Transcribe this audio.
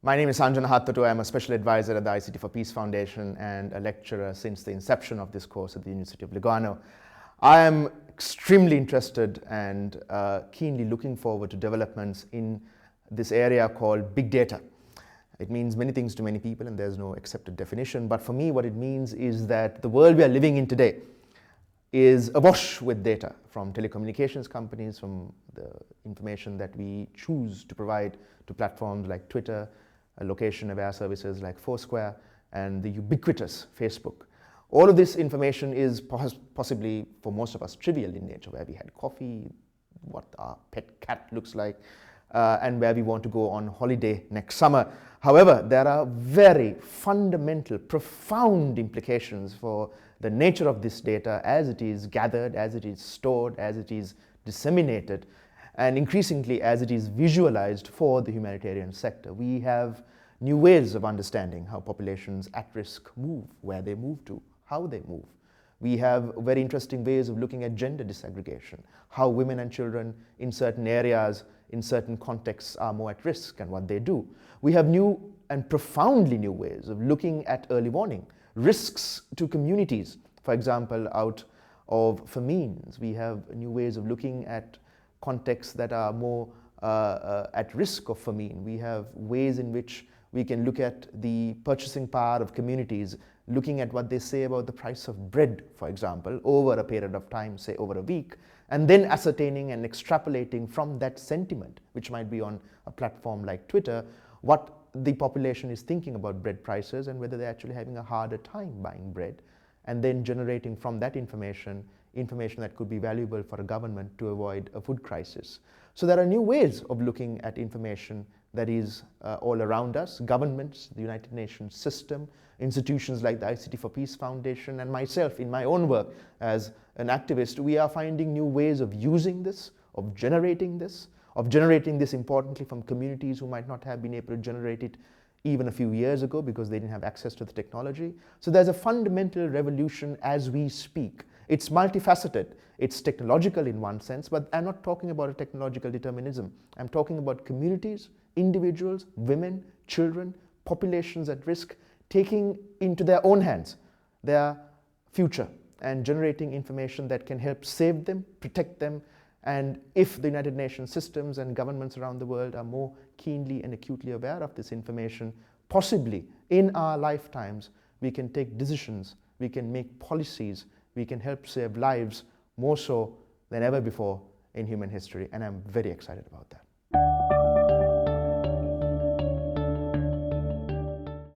My name is Sanjana Hattotuwa. I'm a special advisor at the ICT for Peace Foundation and a lecturer since the inception of this course at the University of Lugano. I am extremely interested and keenly looking forward to developments in this area called big data. It means many things to many people and there's no accepted definition, but for me what it means is that the world we are living in today is awash with data from telecommunications companies, from the information that we choose to provide to platforms like Twitter, location-aware services like Foursquare, and the ubiquitous Facebook. All of this information is possibly, for most of us, trivial in nature, where we had coffee, what our pet cat looks like, and where we want to go on holiday next summer. However, there are very fundamental, profound implications for the nature of this data as it is gathered, as it is stored, as it is disseminated, and increasingly as it is visualized for the humanitarian sector. We have new ways of understanding how populations at risk move, where they move to, how they move. We have very interesting ways of looking at gender disaggregation, how women and children in certain areas, in certain contexts are more at risk and what they do. We have new and profoundly new ways of looking at early warning, risks to communities. For example, out of famines, we have new ways of looking at contexts that are more at risk of famine. We have ways in which we can look at the purchasing power of communities, looking at what they say about the price of bread, for example, over a period of time, say over a week, and then ascertaining and extrapolating from that sentiment, which might be on a platform like Twitter, what the population is thinking about bread prices and whether they're actually having a harder time buying bread, and then generating from that information that could be valuable for a government to avoid a food crisis. So there are new ways of looking at information that is all around us. Governments, the United Nations system, institutions like the ICT for Peace Foundation, and myself in my own work as an activist, we are finding new ways of using this, of generating this importantly from communities who might not have been able to generate it even a few years ago because they didn't have access to the technology. So there's a fundamental revolution as we speak. It's multifaceted. It's technological in one sense, but I'm not talking about a technological determinism. I'm talking about communities, individuals, women, children, populations at risk, taking into their own hands their future and generating information that can help save them, protect them, and if the United Nations systems and governments around the world are more keenly and acutely aware of this information, possibly in our lifetimes, we can take decisions, we can make policies, we can help save lives more so than ever before in human history, and I'm very excited about that.